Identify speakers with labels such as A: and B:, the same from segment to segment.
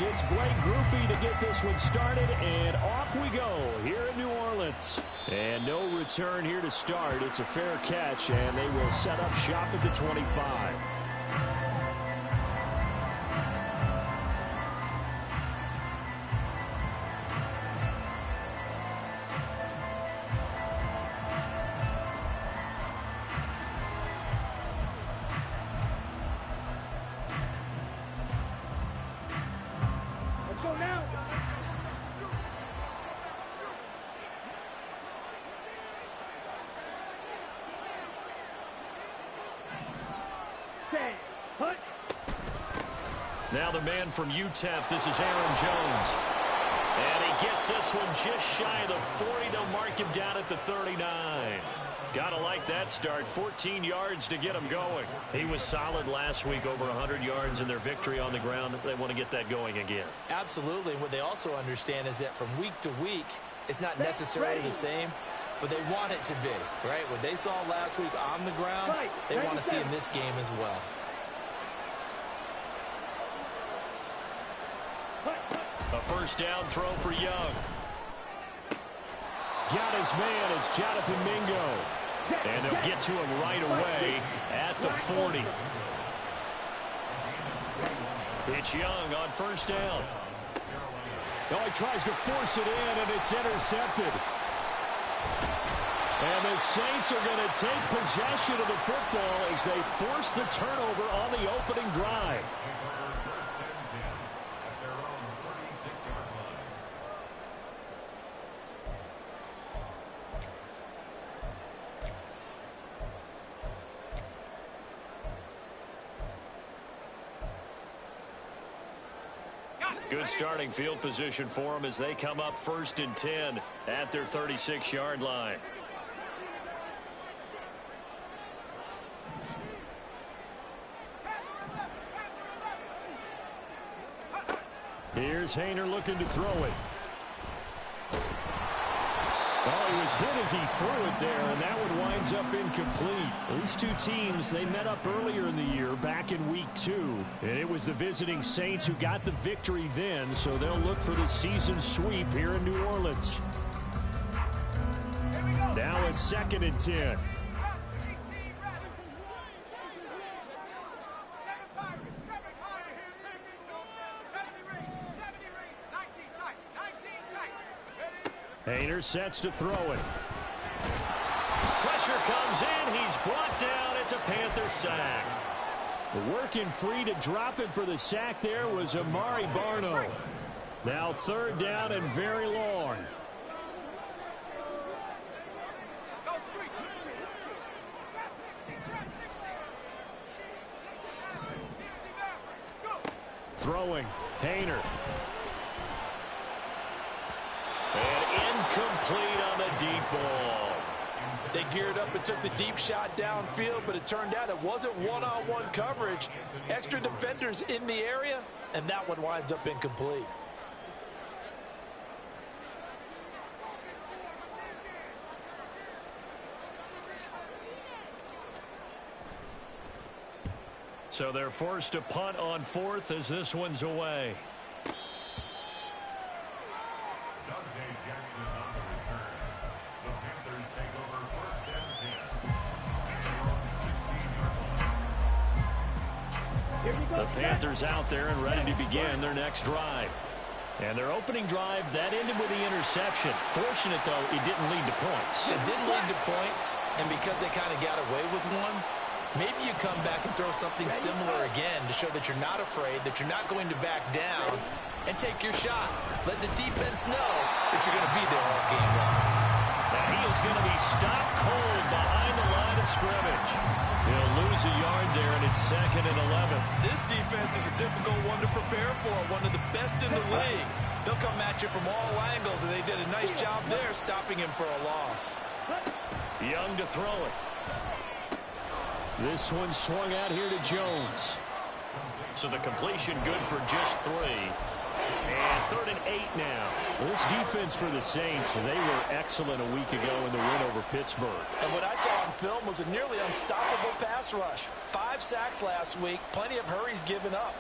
A: It's Blake Grupe to get this one started, and off we go here in New Orleans. And no return here to start. It's a fair catch, and they will set up shop at the 25. Now the man from UTEP, this is Aaron Jones. And he gets this one just shy of the 40. They'll mark him down at the 39. Gotta like that start. 14 yards to get him going. He was solid last week, over 100 yards in their victory on the ground. They want to get that going again.
B: Absolutely. What they also understand is that from week to week, it's not necessarily the same, but they want it to be, right? What they saw last week on the ground, they want to see in this game as well.
A: A first down throw for Young. Got his man. It's Jonathan Mingo. And they'll get to him right away at the 40. It's Young on first down. Oh, he tries to force it in, and it's intercepted. And the Saints are going to take possession of the football as they force the turnover on the opening drive. Good starting field position for them as they come up 1st and 10 at their 36-yard line. Here's Haener looking to throw it. Oh, he was hit as he threw it there, and that one winds up incomplete. These two teams, they met up earlier in the year, back in week 2. And it was the visiting Saints who got the victory then, so they'll look for the season sweep here in New Orleans. Now a 2nd and 10. Haener sets to throw it. Pressure comes in. He's brought down. It's a Panther sack. Working free to drop it for the sack there was Amari Barno. Now 3rd down and very long. Throwing. Haener. Incomplete on the deep ball.
B: They geared up and took the deep shot downfield, but it turned out it wasn't one-on-one coverage. Extra defenders in the area, and that one winds up incomplete.
A: So they're forced to punt on 4th as this one's away. The Panthers out there and ready to begin their next drive. And their opening drive, that ended with the interception. Fortunate, though, it didn't lead to points.
B: It didn't lead to points, and because they kind of got away with one, maybe you come back and throw something similar again to show that you're not afraid, that you're not going to back down, and take your shot. Let the defense know that you're going to be there all game long.
A: Now he is going to be stopped cold behind the line of scrimmage. He'll lose a yard there, and it's 2nd and 11.
B: This defense is a difficult one to prepare for, one of the best in the league. They'll come at you from all angles, and they did a nice job there stopping him for a loss.
A: Young to throw it. This one swung out here to Jones. So the completion good for just 3. And 3rd and 8 now. This defense for the Saints, they were excellent a week ago in the win over Pittsburgh.
B: And what I saw on film was a nearly unstoppable pass rush. 5 sacks last week, plenty of hurries given up.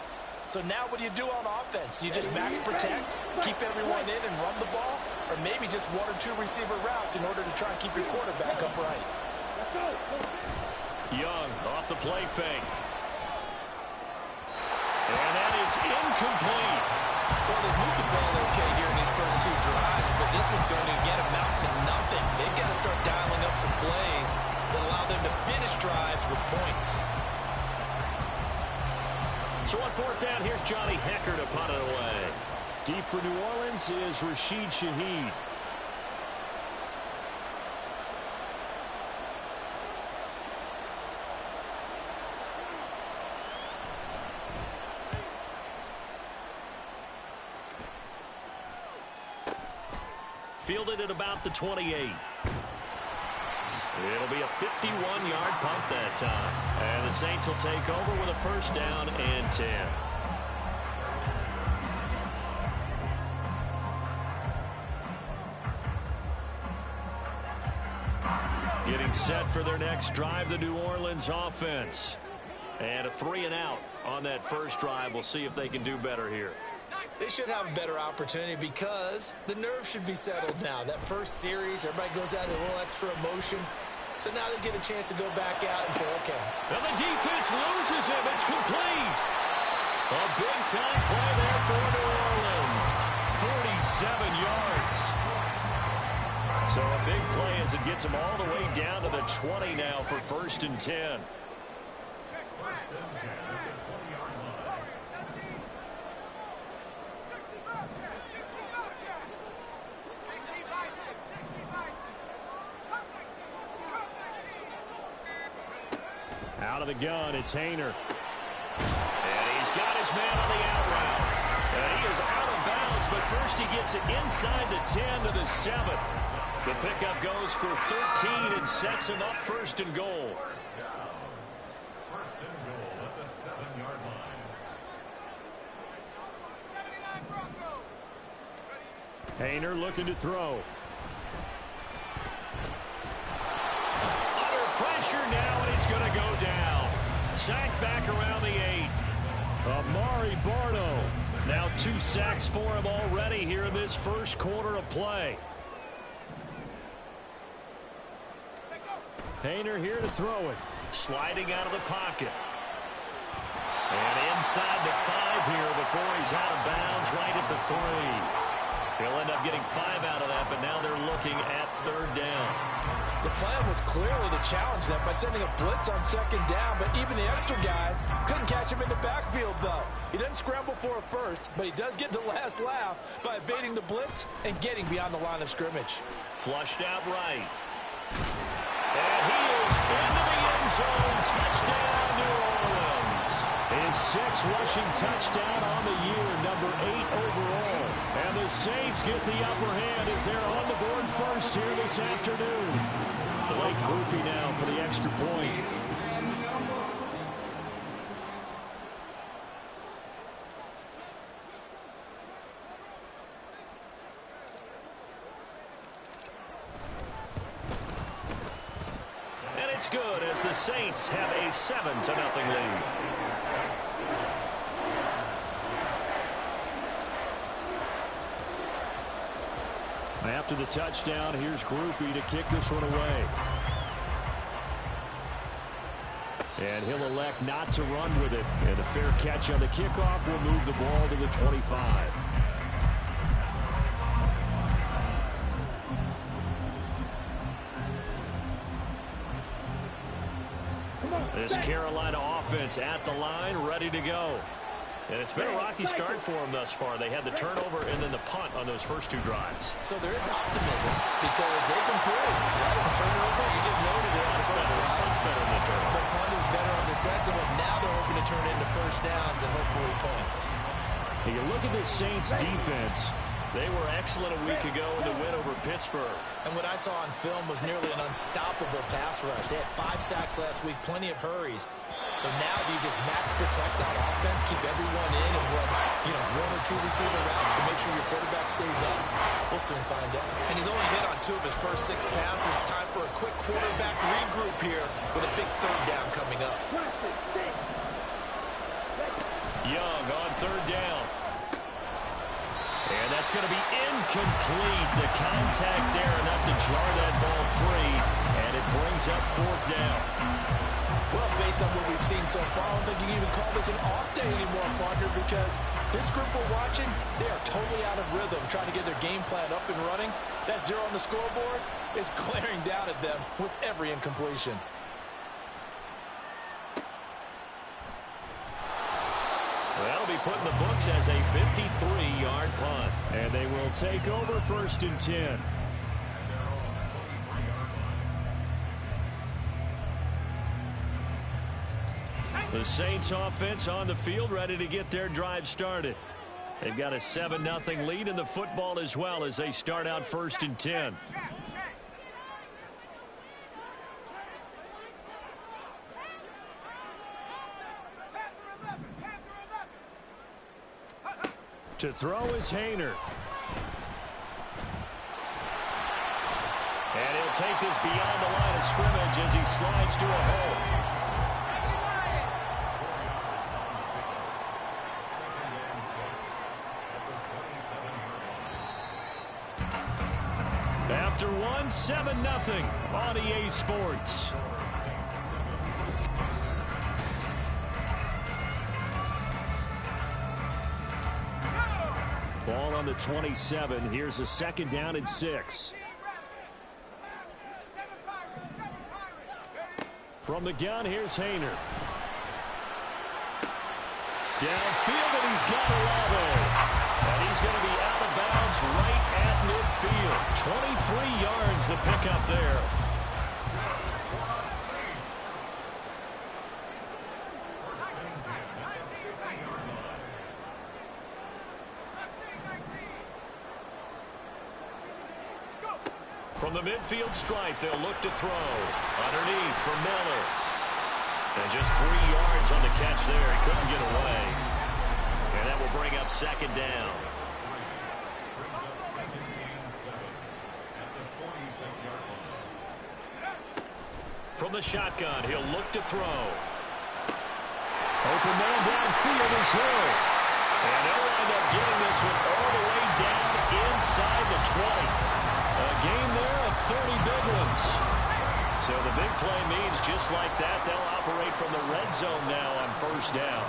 B: So now what do you do on offense? You just max protect, keep everyone in and run the ball, or maybe just one or two receiver routes in order to try and keep your quarterback upright.
A: Young off the play fake. And that is incomplete.
B: Well, they've moved the ball okay here in these first two drives, but this one's going to, again, amount to nothing. They've got to start dialing up some plays that allow them to finish drives with points.
A: So on fourth down, here's Johnny Hekker to punt it away. Deep for New Orleans is Rashid Shaheed. Fielded at about the 28. It'll be a 51-yard punt that time. And the Saints will take over with a first down and 10. Getting set for their next drive, the New Orleans offense. And a 3-and-out on that first drive. We'll see if they can do better here.
B: They should have a better opportunity because the nerves should be settled now. That first series, everybody goes out with a little extra emotion. So now they get a chance to go back out and say, okay.
A: And the defense loses him. It's complete. A big-time play there for New Orleans. 47 yards. So a big play as it gets them all the way down to the 20 now for first and 10. Out of the gun, it's Haener. And he's got his man on the out route. And he is out of bounds, but first he gets it inside the 10 to the 7. The pickup goes for 13 and sets him up first and goal.
C: First and goal at the 7-yard line.
A: Haener looking to throw. Pressure now, and he's going to go down. Sacked back around the 8. Amari Barno. Now 2 sacks for him already here in this first quarter of play. Haener here to throw it. Sliding out of the pocket. And inside the 5 here before he's out of bounds right at the 3. He'll end up getting 5 out of that, but now they're looking at third down.
B: The plan was clearly to challenge them by sending a blitz on second down, but even the extra guys couldn't catch him in the backfield, though. He doesn't scramble for a first, but he does get the last laugh by evading the blitz and getting beyond the line of scrimmage.
A: Flushed out right. And he is into the end zone. Touchdown, New Orleans. His 6th rushing touchdown on the year, number 8 overall. And the Saints get the upper hand as they're on the board first here this afternoon. Blake Grupe now for the extra point. And it's good as the Saints have a 7-0 lead. After the touchdown, here's Grupe to kick this one away. And he'll elect not to run with it. And a fair catch on the kickoff will move the ball to the 25. This Carolina offense at the line, ready to go. And it's been a rocky start for them thus far. They had the turnover and then the punt on those first 2 drives.
B: So there is optimism because they've improved, right? The turnover, you just noted it.
A: Punt's better. Punt's better than the turnover.
B: The punt is better on the second one. Now they're hoping to turn into first downs and hopefully points.
A: And you look at this Saints defense. They were excellent a week ago in the win over Pittsburgh.
B: And what I saw on film was nearly an unstoppable pass rush. They had 5 sacks last week, plenty of hurries. So now do you just max protect on offense, keep everyone in, and run, 1 or 2 receiver routes to make sure your quarterback stays up? We'll soon find out. And he's only hit on 2 of his first 6 passes. Time for a quick quarterback regroup here with a big third down coming up.
A: Young on third down. And that's going to be incomplete. The contact there enough to jar that ball free, and it brings up fourth down.
B: Well, based on what we've seen so far, I don't think you can even call this an off day anymore, partner, because this group we're watching, they are totally out of rhythm, trying to get their game plan up and running. That 0 on the scoreboard is glaring down at them with every incompletion.
A: That'll be put in the books as a 53-yard punt. And they will take over first and 10. The Saints offense on the field, ready to get their drive started. They've got a 7-0 lead in the football as well as they start out first and 10. To throw is Haener. And he'll take this beyond the line of scrimmage as he slides to a hole. After one, 7-0 on EA Sports. Ball on the 27. Here's a second down and 6. From the gun, here's Haener. Downfield, and he's got Olave. And he's going to be out of bounds right at midfield. 23 yards the pickup there. From the midfield stripe, they'll look to throw. Underneath for Miller. And just 3 yards on the catch there. He couldn't get away. And that will bring up second down.
C: Brings up second and 7 at the 46-yard line.
A: From the shotgun, he'll look to throw. Open man downfield is Hill. And they'll wind up getting this one all the way down inside the 20. A game there of 30 big ones. So the big play means just like that, they'll operate from the red zone now on first down.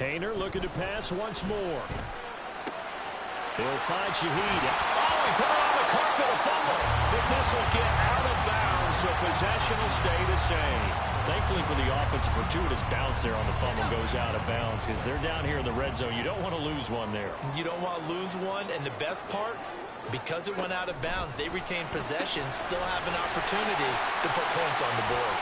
A: Haener looking to pass once more. He'll find Shaheed. Oh, he put it on the carpet, a fumble. But this will get out of bounds, so possession will stay the same. Thankfully for the offense, a fortuitous bounce there on the fumble goes out of bounds because they're down here in the red zone. You don't want to lose one there.
B: You don't want to lose one, and the best part, because it went out of bounds, they retain possession, still have an opportunity to put points on the board.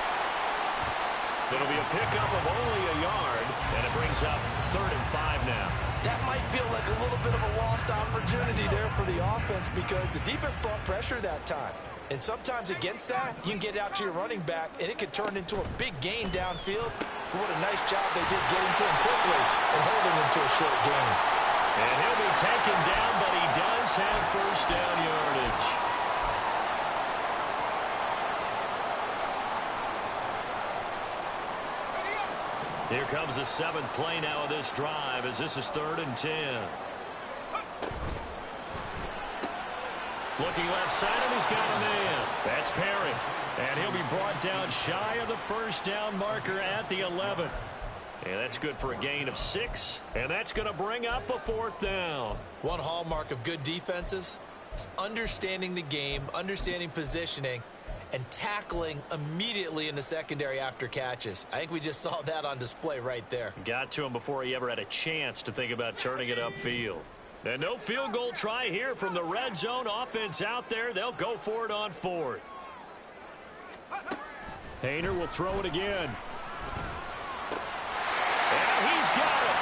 A: It'll be a pickup of only a yard, and it brings up 3rd and 5 now.
B: That might feel like a little bit of a lost opportunity there for the offense because the defense brought pressure that time. And sometimes against that, you can get out to your running back, and it could turn into a big gain downfield. But what a nice job they did getting to him quickly and holding him to a short gain.
A: And he'll be taken down, but he does have first down yardage. Here comes the 7th play now of this drive as this is 3rd and 10. Looking left side, and he's got a man. That's Perry. And he'll be brought down shy of the first down marker at the 11. And that's good for a gain of 6. And that's going to bring up a 4th down.
B: One hallmark of good defenses is understanding the game, understanding positioning, and tackling immediately in the secondary after catches. I think we just saw that on display right there.
A: Got to him before he ever had a chance to think about turning it upfield. And no field goal try here from the red zone offense out there. They'll go for it on 4th. Haener will throw it again. And he's got it.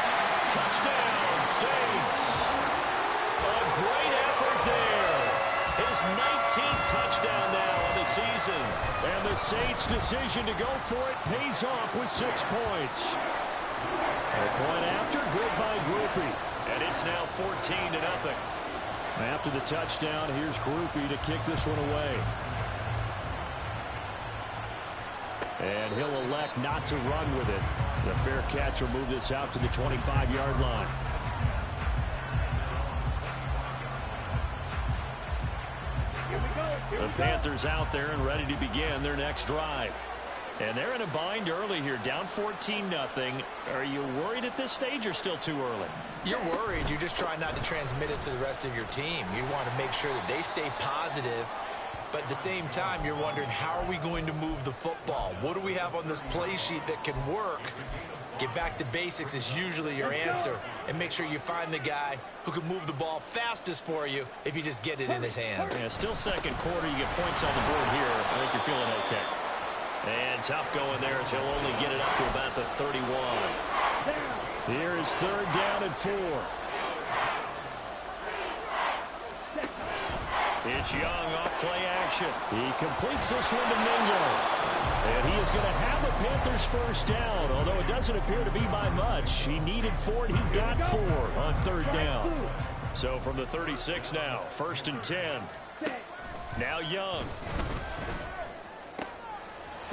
A: Touchdown, Saints. A great effort there. His 19th touchdown now of the season. And the Saints' decision to go for it pays off with 6 points. A point after, good by Grupe. And it's now 14-0. After the touchdown, here's Grupe to kick this one away. And he'll elect not to run with it. The fair catch will move this out to the 25-yard line. The Panthers out there and ready to begin their next drive. And they're in a bind early here, down 14-0. Are you worried at this stage or still too early?
B: You're worried. You're just trying not to transmit it to the rest of your team. You want to make sure that they stay positive. But at the same time, you're wondering, how are we going to move the football? What do we have on this play sheet that can work? Get back to basics is usually your answer. And make sure you find the guy who can move the ball fastest for you if you just get it in his hands.
A: Yeah, still second quarter. You get points on the board here. I think you're feeling okay. And tough going there as he'll only get it up to about the 31. Here is third down and 4. It's Young off play action. He completes this one to Mingo. And he is going to have a Panthers first down, although it doesn't appear to be by much. He needed 4 and he got 4 on third down. So from the 36 now, 1st and 10. Now Young.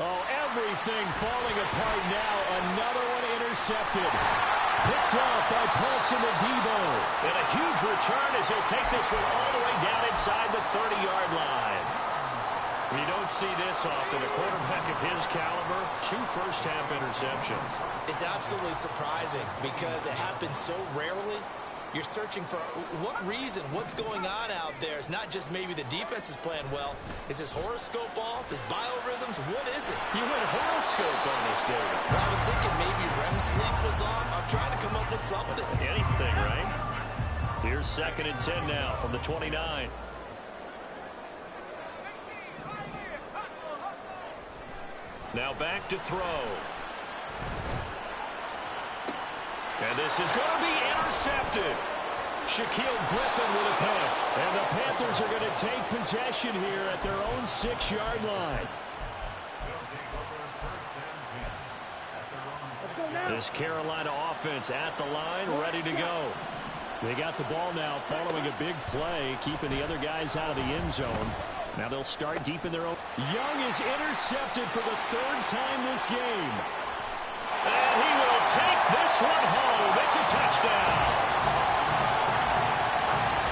A: Oh, everything falling apart now. Another one intercepted. Picked up by Paulson Adebo. And a huge return as he'll take this one all the way down inside the 30-yard line. You don't see this often. A quarterback of his caliber, 2 first-half interceptions.
B: It's absolutely surprising because it happens so rarely. You're searching for what reason, what's going on out there. It's not just maybe the defense is playing well. Is his horoscope off? His biorhythms? What is it?
A: You went horoscope on this, David.
B: Well, I was thinking maybe REM sleep was off. I'm trying to come up with something.
A: Anything, right? Here's 2nd and 10 now from the 29. Now back to throw. And this is going to be intercepted. Shaquille Griffin with a pick. And the Panthers are going to take possession here at their own 6-yard line. This Carolina offense at the line, ready to go. They got the ball now following a big play, keeping the other guys out of the end zone. Now they'll start deep in their own. Young is intercepted for the 3rd time this game. And he will take this one home. It's a touchdown.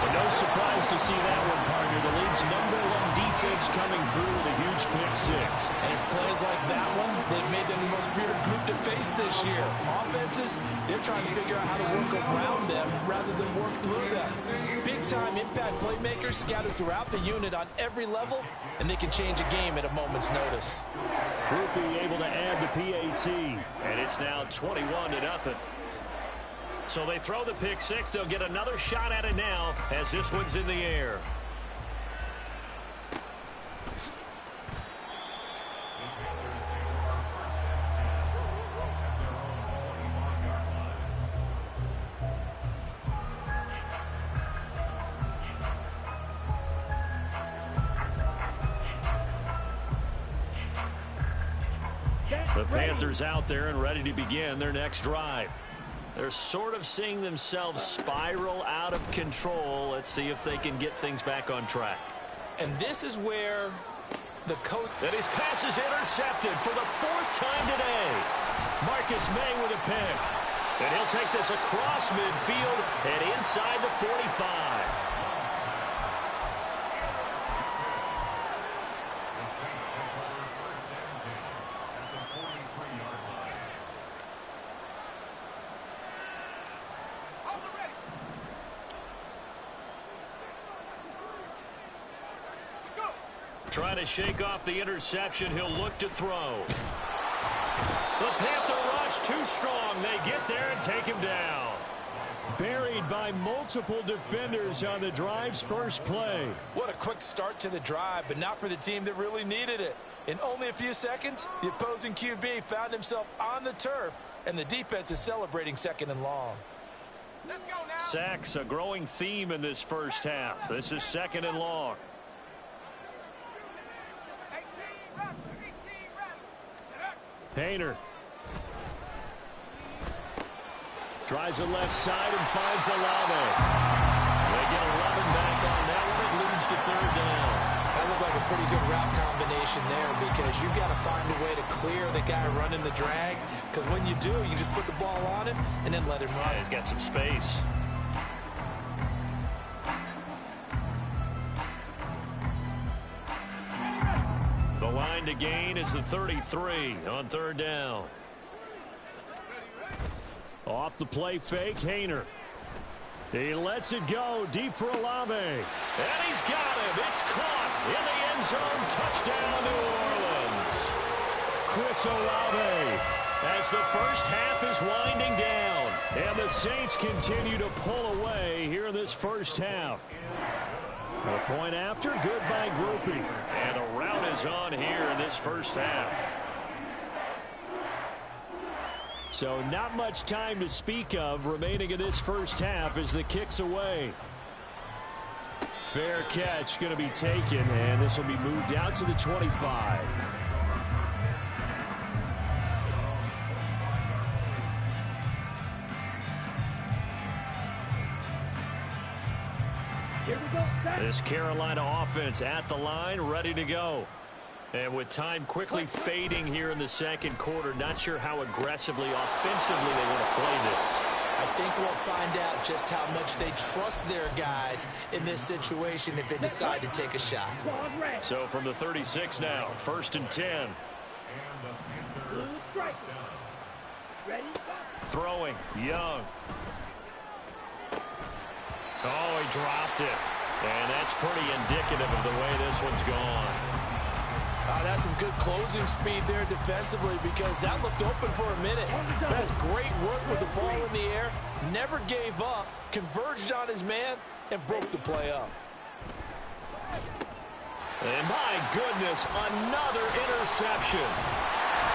A: But no surprise to see that one, partner. The league's #1 defense coming through with a huge pick 6.
B: And it's plays like that one, they've made them the most feared group to face this year. Offenses, they're trying to figure out how to work around them rather than work through them. Big-time impact playmakers scattered throughout the unit on every level, and they can change a game at a moment's notice.
A: Grupe able to add the PAT, and it's now 21-0. So they throw the pick 6. They'll get another shot at it now as this one's in the air. The Panthers out there and ready to begin their next drive. They're sort of seeing themselves spiral out of control. Let's see if they can get things back on track.
B: And this is where the coach...
A: And his pass is intercepted for the 4th time today. Marcus May with a pick. And he'll take this across midfield and inside the 45. Trying to shake off the interception. He'll look to throw. The Panther rush too strong. They get there and take him down. Buried by multiple defenders on the drive's first play.
B: What a quick start to the drive, but not for the team that really needed it. In only a few seconds, the opposing QB found himself on the turf, and the defense is celebrating 2nd and long.
C: Let's go now.
A: Sacks, a growing theme in this first half. This is 2nd and long. Painter tries the left side and finds Olave. They get 11 back to third down.
B: That looked like a pretty good route combination there because you've got to find a way to clear the guy running the drag, because when you do, you just put the ball on him and then let him run.
A: Yeah, he's got some space. The line to gain is the 33 on third down. Off the play fake, Haener. He lets it go deep for Olave. And he's got him. It's caught in the end zone. Touchdown, New Orleans. Chris Olave as the first half is winding down. And the Saints continue to pull away here in this first half. A point after, good by Grupe. And the route is on here in this first half. So not much time to speak of remaining in this first half as the kick's away. Fair catch going to be taken, and this will be moved out to the 25. This Carolina offense at the line, ready to go. And with time quickly fading here in the second quarter, not sure how aggressively, offensively they want to play this.
B: I think we'll find out just how much they trust their guys in this situation if they decide to take a shot.
A: So from the 36 now, 1st and 10. Throwing, Young. Oh, he dropped it. And that's pretty indicative of the way this one's gone.
D: That's some good closing speed there defensively because that looked open for a minute. That's great work with the ball in the air. Never gave up, converged on his man, and broke the play up.
A: And my goodness, another interception.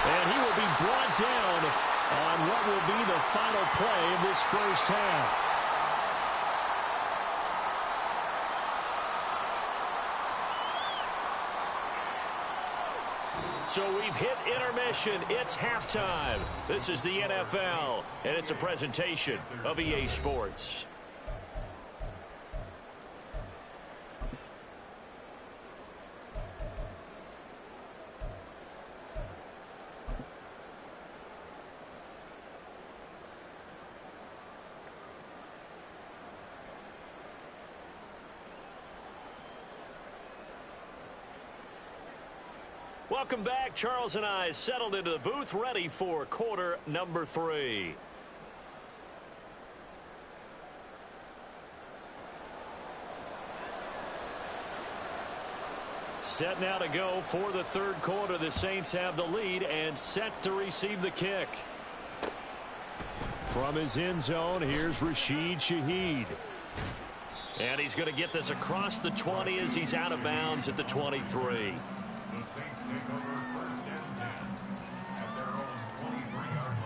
A: And he will be brought down on what will be the final play of this first half. So we've hit intermission. It's halftime. This is the NFL, and it's a presentation of EA Sports. Welcome back. Charles and I settled into the booth, ready for quarter number 3. Set now to go for the third quarter. The Saints have the lead and set to receive the kick. From his end zone, here's Rashid Shaheed. And he's going to get this across the 20 as he's out of bounds at the 23.
C: The Saints take over 1st and 10 at their own 23-yard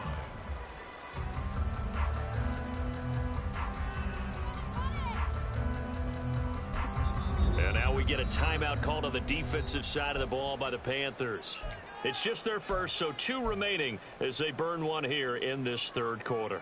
C: line.
A: And now we get a timeout called on the defensive side of the ball by the Panthers. It's just their first, so 2 remaining as they burn one here in this third quarter.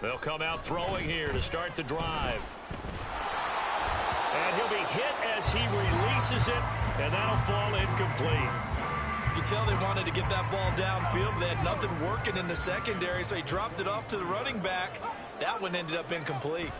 A: They'll come out throwing here to start the drive. And he'll be hit as he releases it, and that'll fall incomplete.
B: You can tell they wanted to get that ball downfield, but they had nothing working in the secondary, so he dropped it off to the running back. That one ended up incomplete.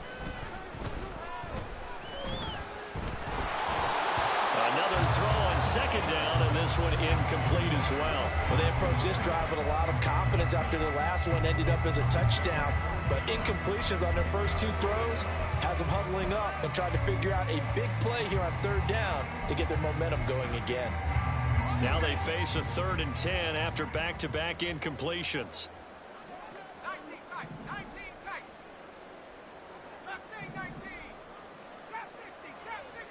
A: Another throw on second down, and this one incomplete as well.
D: Well, they approached this drive with a lot of confidence after the last one ended up as a touchdown. But incompletions on their first 2 throws has them huddling up and trying to figure out a big play here on third down to get their momentum going again.
A: Now they face a 3rd and 10 after back-to-back incompletions.
E: 19 tight, 19 tight. Left thing 19. Trap 60, trap 60.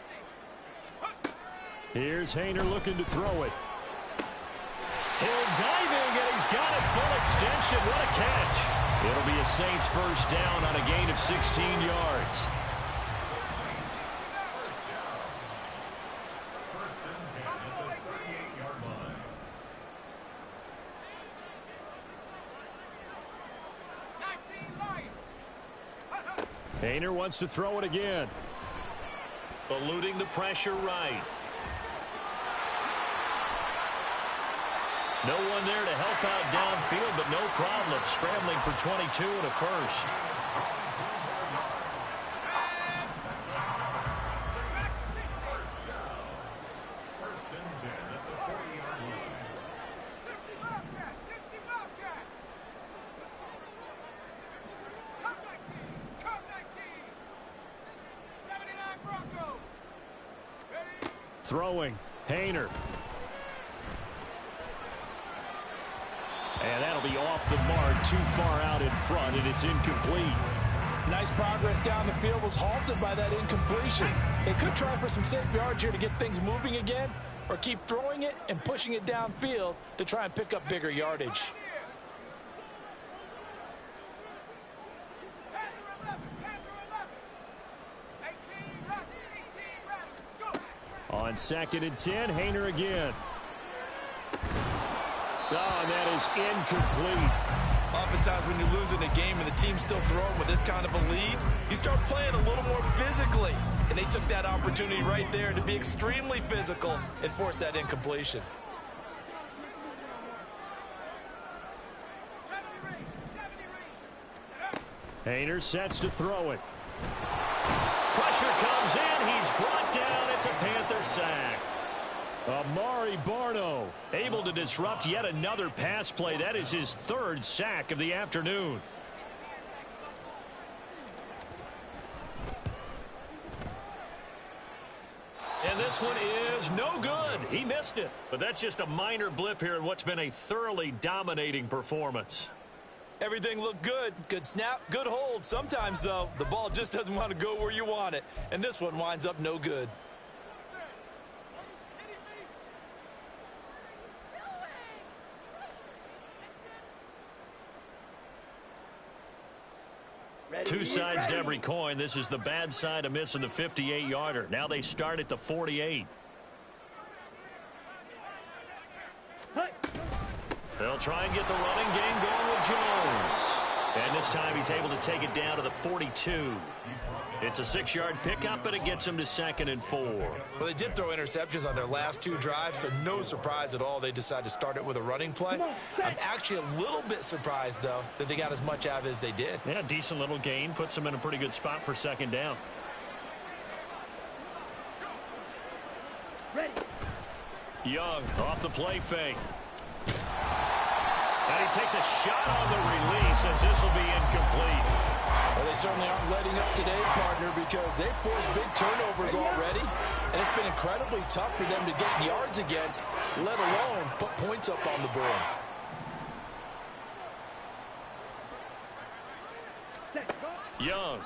A: Here's Haener looking to throw it. Hill diving, and he's got it full extension. What a catch. It'll be a Saints first down on a gain of 16 yards.
C: First and 10 at the 38-yard line.
E: 19 Lions.
A: Haener wants to throw it again. Eluding the pressure right. No one there to help out downfield, but no problem scrambling for 22 and a first.
C: First and 10 at the 40-yard line.
E: 60 Bobcat. 60 Bobcat. Come 19. Come 19. 79 Broncos. Ready?
A: Throwing. Haener. And that'll be off the mark, too far out in front, and it's incomplete.
D: Nice progress down the field, was halted by that incompletion. They could try for some safe yards here to get things moving again, or keep throwing it and pushing it downfield to try and pick up bigger yardage.
E: Panther 11. Panther 11. 18 Rattles. 18 Rattles. Go.
A: On second and 10, Haener again. Oh, and that is incomplete.
B: Oftentimes when you're losing a game and the team's still throwing with this kind of a lead, you start playing a little more physically. And they took that opportunity right there to be extremely physical and force that incompletion.
E: 70 range. 70 range.
A: Haener sets to throw it. Pressure comes in. He's brought down. It's a Panther sack. Amari Barno able to disrupt yet another pass play. That is his third sack of the afternoon. And this one is no good. He missed it. But that's just a minor blip here in what's been a thoroughly dominating performance.
B: Everything looked good. Good snap, good hold. Sometimes, though, the ball just doesn't want to go where you want it. And this one winds up no good.
A: Two sides to every coin. This is the bad side of missing the 58-yarder. Now they start at the 48. They'll try and get the running game going with Jones. And this time he's able to take it down to the 42. It's a 6-yard pickup, and it gets him to 2nd and 4.
B: Well, they did throw interceptions on their last two drives, so no surprise at all they decided to start it with a running play. I'm actually a little bit surprised, though, that they got as much out of it as they did.
A: Yeah, decent little gain. Puts them in a pretty good spot for 2nd down.
E: Ready.
A: Young off the play fake. And he takes a shot on the release as this will be incomplete.
D: Well, they certainly aren't letting up today, partner, because they've forced big turnovers already, and it's been incredibly tough for them to get yards against, let alone put points up on the board.
A: Young.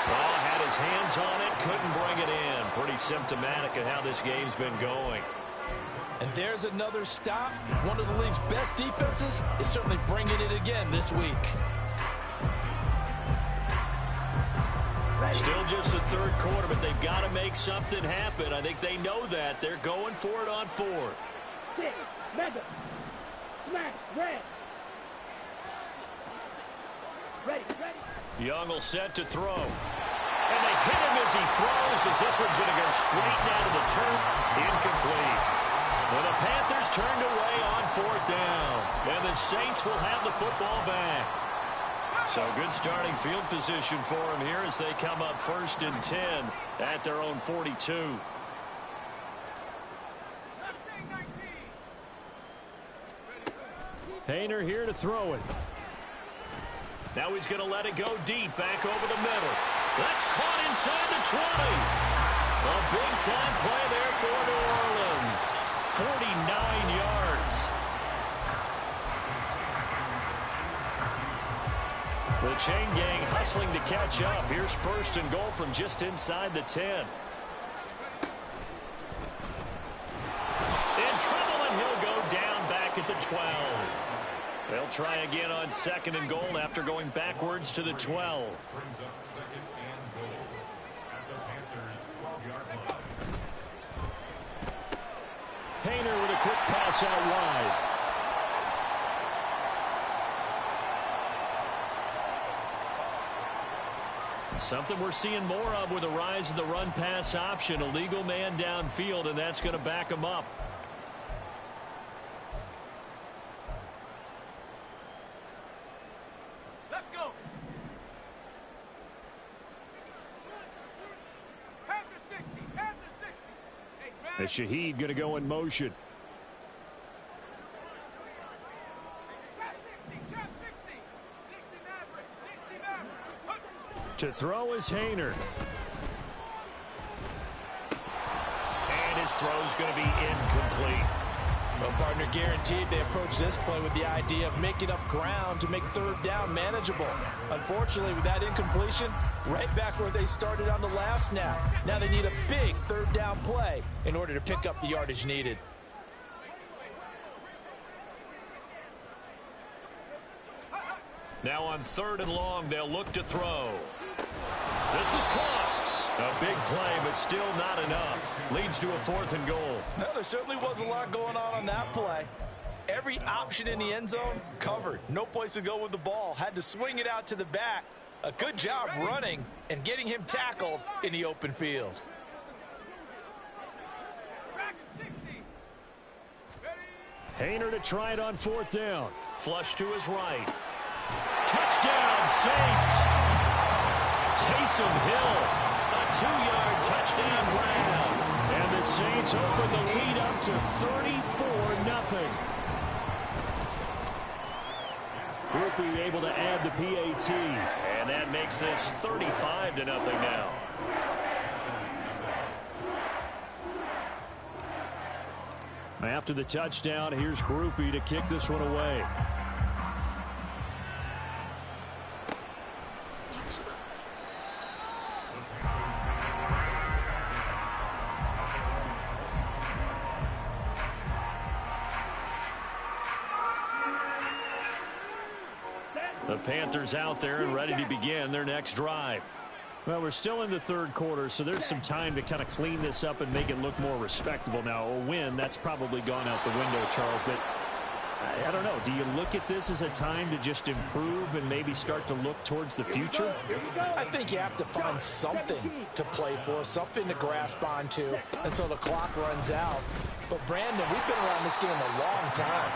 A: Well, had his hands on it, couldn't bring it in. Pretty symptomatic of how this game's been going.
B: And there's another stop. One of the league's best defenses is certainly bringing it again this week.
A: Still just the third quarter, but they've got to make something happen. I think they know that. They're going for it on 4th.
E: Mega. Smack. Red. Ready.
A: Young will set to throw. And they hit him as he throws, as this one's going to go straight down to the turf. Incomplete. Well, the Panthers turned away on 4th down. And the Saints will have the football back. So good starting field position for them here as they come up 1st and 10 at their own 42. Haener here to throw it. Now he's going to let it go deep back over the middle. That's caught inside the 20. A big-time play there for New Orleans. 49 yards. The chain gang hustling to catch up. Here's 1st and goal from just inside the 10. In trouble, and he'll go down back back at the 12. They'll try again on 2nd and goal after going backwards to the 12.
C: Brings up 2nd and goal at the Panthers' 12-yard line.
A: Haener with a quick pass out wide. Something we're seeing more of with the rise of the run-pass option. A legal man downfield, and that's going to back him up.
E: Let's go. Panther 60. Panther 60. Hey, Smash.
A: And Shaheed going to go in motion.
E: Trap 60. Trap 60. 60 Maverick. 60 Maverick.
A: To throw is Haener. And his throw's going to be incomplete.
D: Well, partner, guaranteed they approach this play with the idea of making up ground to make 3rd down manageable. Unfortunately, with that incompletion, right back where they started on the last snap. Now they need a big 3rd down play in order to pick up the yardage needed.
A: Now on 3rd and long, they'll look to throw. This is caught. A big play, but still not enough. Leads to a 4th and goal.
D: Well, there certainly was a lot going on that play. Every option in the end zone covered. No place to go with the ball. Had to swing it out to the back. A good job running and getting him tackled in the open field.
E: Track 60.
A: Haener to try it on 4th down. Flush to his right. Touchdown, Saints. Taysom Hill, a 2-yard touchdown grab. And the Saints open the lead up to 34-0. Groupie able to add the PAT. And that makes this 35-0 now. After the touchdown, here's Groupie to kick this one away. The Panthers out there and ready to begin their next drive. Well, we're still in the 3rd quarter, so there's some time to kind of clean this up and make it look more respectable. Now, a win, that's probably gone out the window, Charles, but I don't know. Do you look at this as a time to just improve and maybe start to look towards the future?
D: I think you have to find something to play for, something to grasp onto until the clock runs out. But, Brandon, we've been around this game a long time.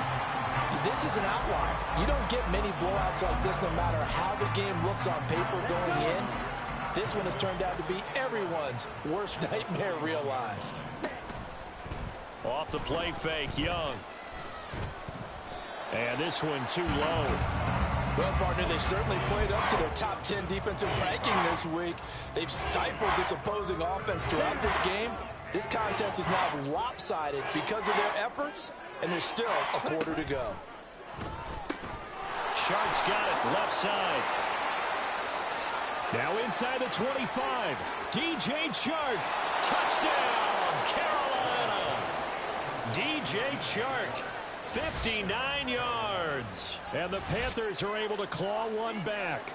D: This is an outlier. You don't get many blowouts like this no matter how the game looks on paper going in. This one has turned out to be everyone's worst nightmare realized.
A: Off the play fake, Young. And this one too low.
D: Well, partner, they certainly played up to their top 10 defensive ranking this week. They've stifled this opposing offense throughout this game. This contest is now lopsided because of their efforts, and there's still a quarter to go.
A: Shark's got it, left side. Now inside the 25. DJ Chark, touchdown, Carolina. DJ Chark, 59 yards. And the Panthers are able to claw one back.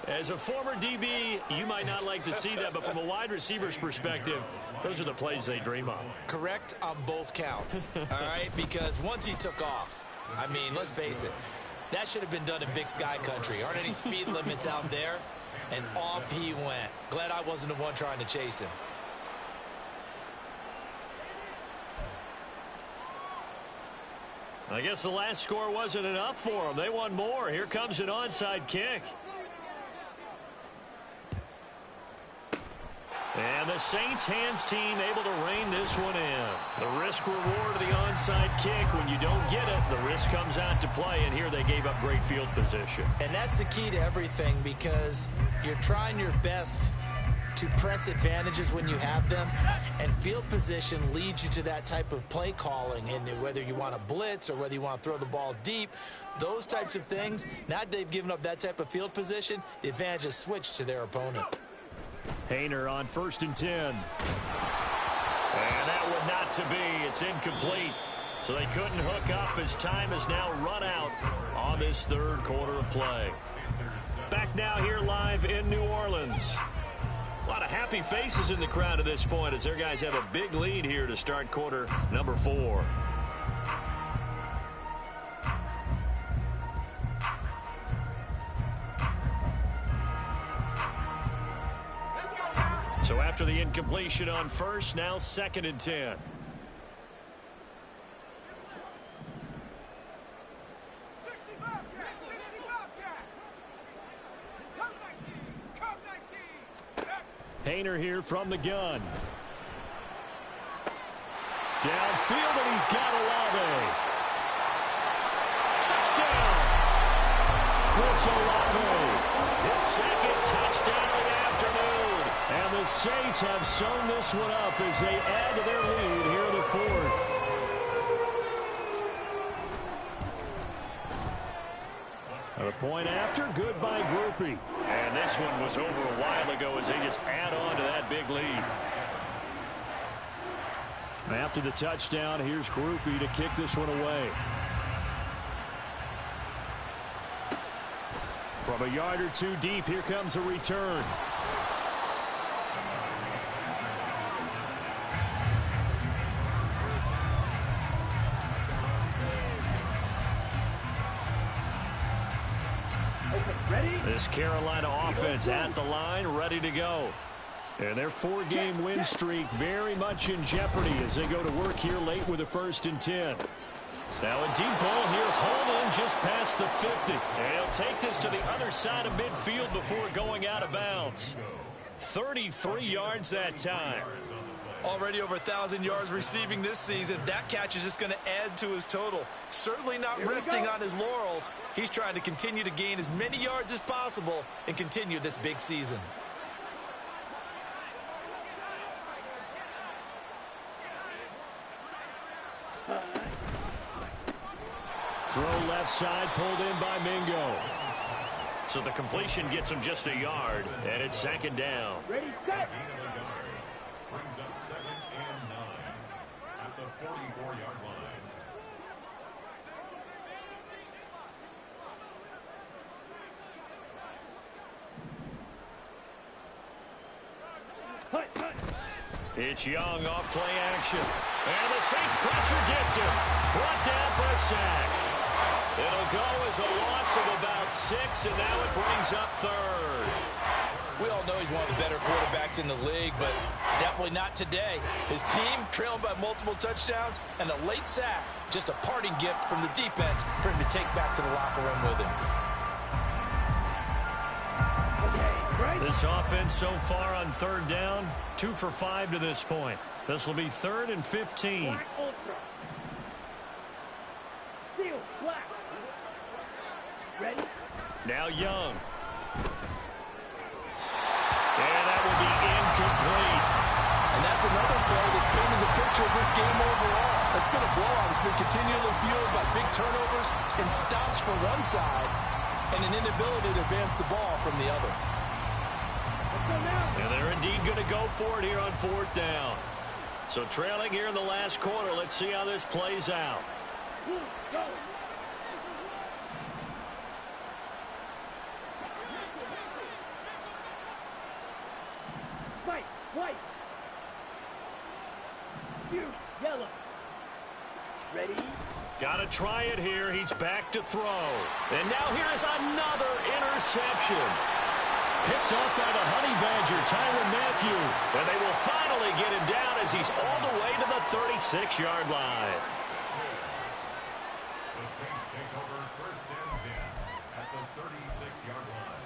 A: As a former DB, you might not like to see that, but from a wide receiver's perspective, those are the plays they dream of.
B: Correct on both counts, all right? Because once he took off, I mean, let's face it, that should have been done in Big Sky country. Aren't any speed limits out there? And off he went. Glad I wasn't the one trying to chase him.
A: I guess the last score wasn't enough for them. They won more. Here comes an onside kick. And the Saints hands team able to rein this one in. The risk reward of the onside kick. When you don't get it, the risk comes out to play. And here they gave up great field position.
B: And that's the key to everything, because you're trying your best to press advantages when you have them. And field position leads you to that type of play calling. And whether you want to blitz or whether you want to throw the ball deep, those types of things, now that they've given up that type of field position, the advantage is switched to their opponent.
A: Haener on 1st and 10. And that one not to be. It's incomplete. So they couldn't hook up as time has now run out on this third quarter of play. Back now here live in New Orleans. A lot of happy faces in the crowd at this point as their guys have a big lead here to start quarter number 4. So after the incompletion on first, now 2nd and 10. Painter here from the gun. Downfield, and he's got Olave. Touchdown! Chris Olave. His 2nd touchdown of the afternoon. And the Saints have sewn this one up as they add to their lead here in the 4th. A point after, good by Grupe. And this one was over a while ago as they just add on to that big lead. After the touchdown, here's Grupe to kick this one away. From a yard or two deep, here comes a return. This Carolina offense at the line, ready to go. And their 4-game win streak very much in jeopardy as they go to work here late with a 1st and 10. Now a deep ball here, hauled in just past the 50. And he'll take this to the other side of midfield before going out of bounds. 33 yards that time.
B: Already over 1,000 yards receiving this season. That catch is just going to add to his total. Certainly not resting on his laurels. He's trying to continue to gain as many yards as possible and continue this big season.
A: Throw left side, pulled in by Mingo. So the completion gets him just a yard, and it's 2nd down.
E: Ready, set.
C: Brings up 2nd and 9 at the 44-yard line.
A: It's Young off play action. And the Saints pressure gets him. Brought down for a sack. It'll go as a loss of about 6, and now it brings up 3rd.
B: We all know he's one of the better quarterbacks in the league, but definitely not today. His team trailing by multiple touchdowns and a late sack. Just a parting gift from the defense for him to take back to the locker room with him.
A: This offense so far on 3rd down, 2 for 5 to this point. This will be 3rd and 15.
E: Ready?
A: Now Young. And that will be incomplete.
D: And that's another play that's painted the picture of this game overall. It's been a blowout. It's been continually fueled by big turnovers and stops from one side and an inability to advance the ball from the other.
A: And they're indeed going to go for it here on 4th down. So trailing here in the last quarter, let's see how this plays out.
E: Go. White. You, yellow. Ready?
A: Got to try it here. He's back to throw. And now here's another interception. Picked off by the Honey Badger, Tyrann Mathieu. And they will finally get him down as he's all the way to the 36-yard line.
C: The Saints take over 1st and 10 at the 36-yard line.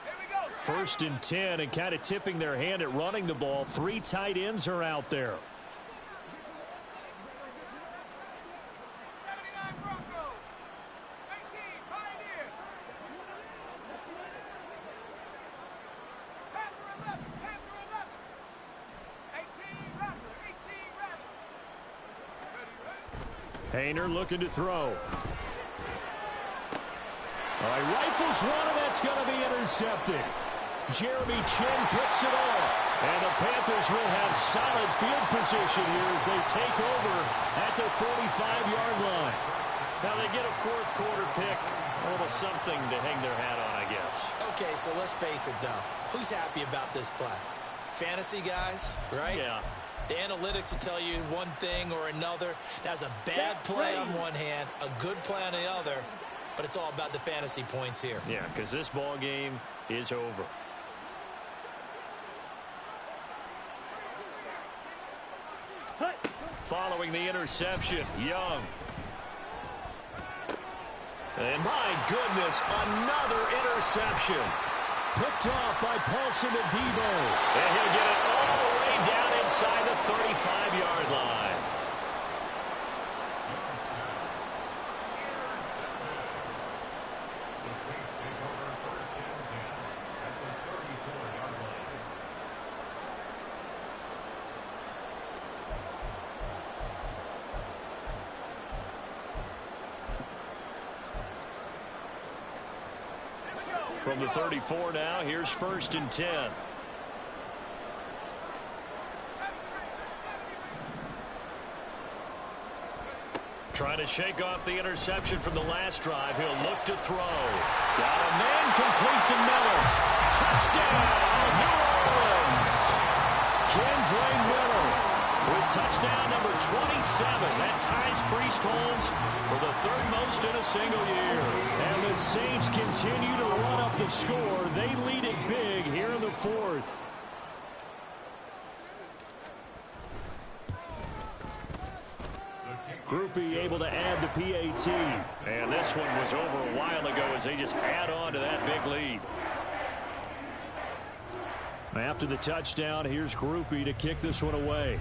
E: Here we go.
A: 1st and 10, and kind of tipping their hand at running the ball. 3 tight ends are out there.
E: 79 Broncos. 18 Pioneer. Panther 11. 18 Raptor. 18 Raptor. Ready?
A: Painter looking to throw. All right, rifles one, and that's going to be intercepted. Jeremy Chinn picks it off. And the Panthers will have solid field position here as they take over at the 45-yard line. Now they get a fourth quarter pick. A little something to hang their hat on, I guess.
B: Okay, so let's face it, though. Who's happy about this play? Fantasy guys, right?
A: Yeah.
B: The analytics will tell you one thing or another. That's a bad play on one hand, a good play on the other, but it's all about the fantasy points here.
A: Yeah, because this ball game is over. Following the interception, Young. And my goodness, another interception. Picked off by Paulson Adebo. And he'll get it all the way down inside the 35-yard line.
C: The Saints take over first and 10 at the 34-yard line.
A: From the 34 now, here's first and 10. Trying to shake off the interception from the last drive. He'll look to throw. Got a man complete to Miller. Touchdown, New Orleans. Kenzley Miller with touchdown number 27. That ties Priest Holmes for the third most in a single year. And the Saints continue to run up the score. They lead it big here in the fourth. Groupie able to add the PAT. And this one was over a while ago as they just add on to that big lead. After the touchdown, here's Groupie to kick this one away.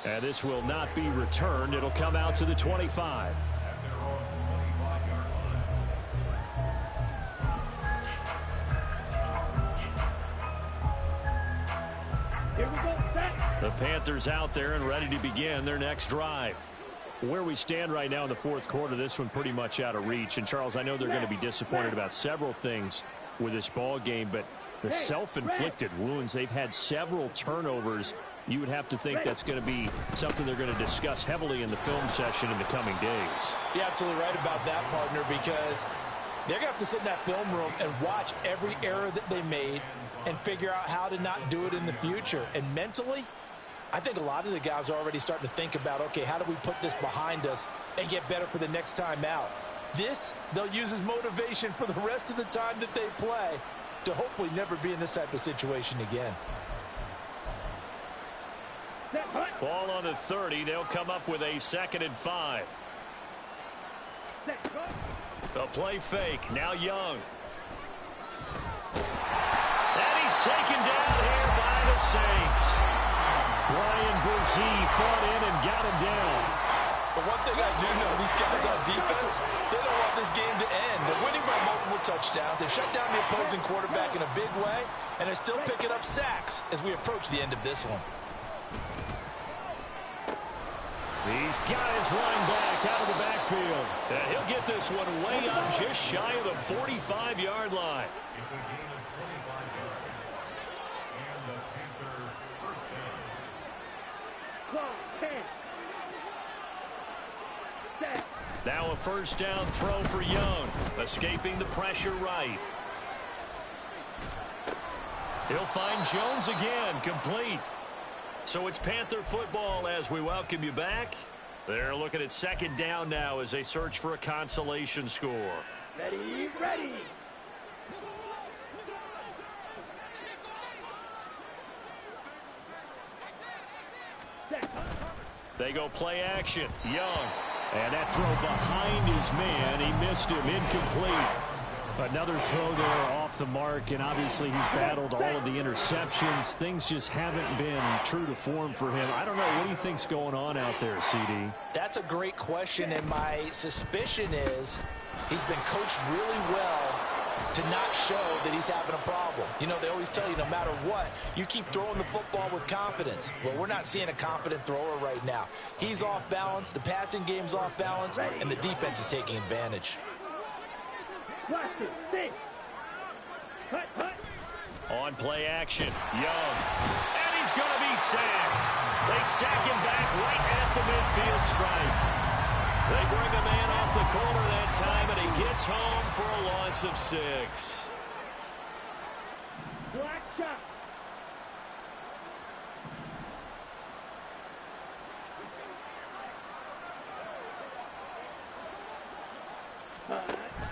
A: And this will not be returned. It'll come out to the 25.
C: At their own 25-yard line.
E: Here we go, set.
A: The Panthers out there and ready to begin their next drive. Where we stand right now in the fourth quarter, this one pretty much out of reach. And, Charles, I know they're going to be disappointed about several things with this ball game, but the self-inflicted wounds, they've had several turnovers. You would have to think that's going to be something they're going to discuss heavily in the film session in the coming days.
D: You're absolutely right about that, partner, because they're going to have to sit in that film room and watch every error that they made and figure out how to not do it in the future. And mentally, I think a lot of the guys are already starting to think about, okay, how do we put this behind us and get better for the next time out? This, they'll use as motivation for the rest of the time that they play to hopefully never be in this type of situation again.
A: Ball on the 30. They'll come up with a 2nd and 5. The play fake. Now Young. And he's taken down here by the Saints. Brian Brzee fought in and got him down.
D: But one thing I do know, these guys on defense, they don't want this game to end. They're winning by multiple touchdowns. They've shut down the opposing quarterback in a big way, and they're still picking up sacks as we approach the end of this one.
A: These guys line back out of the backfield. And he'll get this one way up just shy of the 45-yard line.
C: It's a gain of 25 yards. And the Panther first down.
A: Now a first down throw for Young. Escaping the pressure right. He'll find Jones again, complete. So it's Panther football as we welcome you back. They're looking at 2nd down now as they search for a consolation score.
E: Ready, ready.
A: They go play action. Young. And that throw behind his man. He missed him. Incomplete. Another throw there off the mark, and obviously he's battled all of the interceptions. Things just haven't been true to form for him. I don't know. What do you think's going on out there, CD?
D: That's a great question, and my suspicion is he's been coached really well to not show that he's having a problem. You know, they always tell you no matter what, you keep throwing the football with confidence. Well, we're not seeing a confident thrower right now. He's off balance, the passing game's off balance, and the defense is taking advantage.
A: On play action, Young. And he's going to be sacked. They sack him back right at the midfield stripe. They bring a man off the corner that time, and he gets home for a loss of 6.
E: Black shot.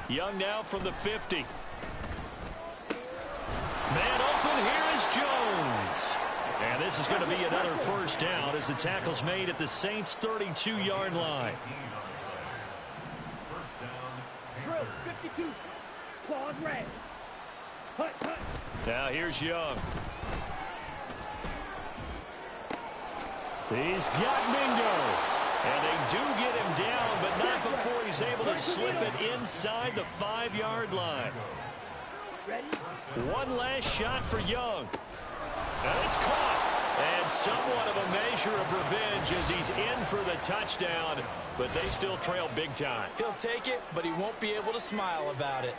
A: Young now from the 50. Man open, here is Jones. And this is going to be another first down as the tackle's made at the Saints' 32-yard line.
C: First down.
E: Drill 52. Claws red. Hut, hut.
A: Now here's Young. He's got Mingo. And they do get him down, but not before he's able to slip it inside the 5-yard line.
E: Ready?
A: One last shot for Young. And it's caught. And somewhat of a measure of revenge as he's in for the touchdown, but they still trail big time.
B: He'll take it, but he won't be able to smile about it.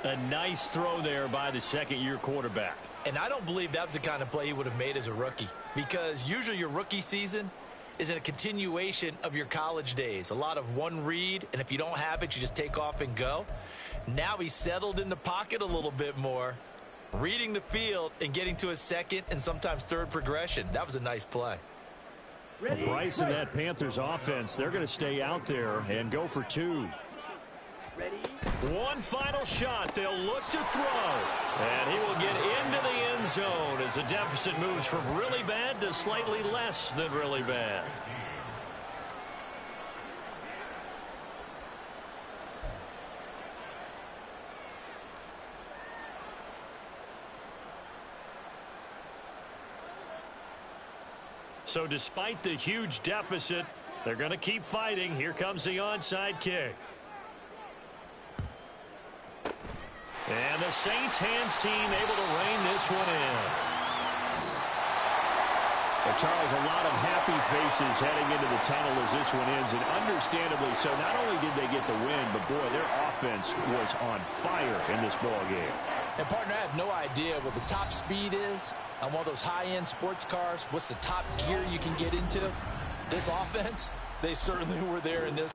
A: A nice throw there by the second-year quarterback.
B: And I don't believe that was the kind of play he would have made as a rookie, because usually your rookie season is a continuation of your college days. A lot of one read, and if you don't have it, you just take off and go. Now he's settled in the pocket a little bit more, reading the field and getting to his second and sometimes third progression. That was a nice play.
E: Ready?
A: Bryce and that Panthers offense, they're going to stay out there and go for 2.
E: Ready?
A: One final shot. They'll look to throw. And he will get into the end zone as the deficit moves from really bad to slightly less than really bad. So despite the huge deficit, they're going to keep fighting. Here comes the onside kick. And the Saints hands team able to rein this one in. Well, Charles, a lot of happy faces heading into the tunnel as this one ends, and understandably so. Not only did they get the win, but boy, their offense was on fire in this ball game.
D: And, partner, I have no idea what the top speed is on one of those high-end sports cars. What's the top gear you can get into? This offense, they certainly were there in this.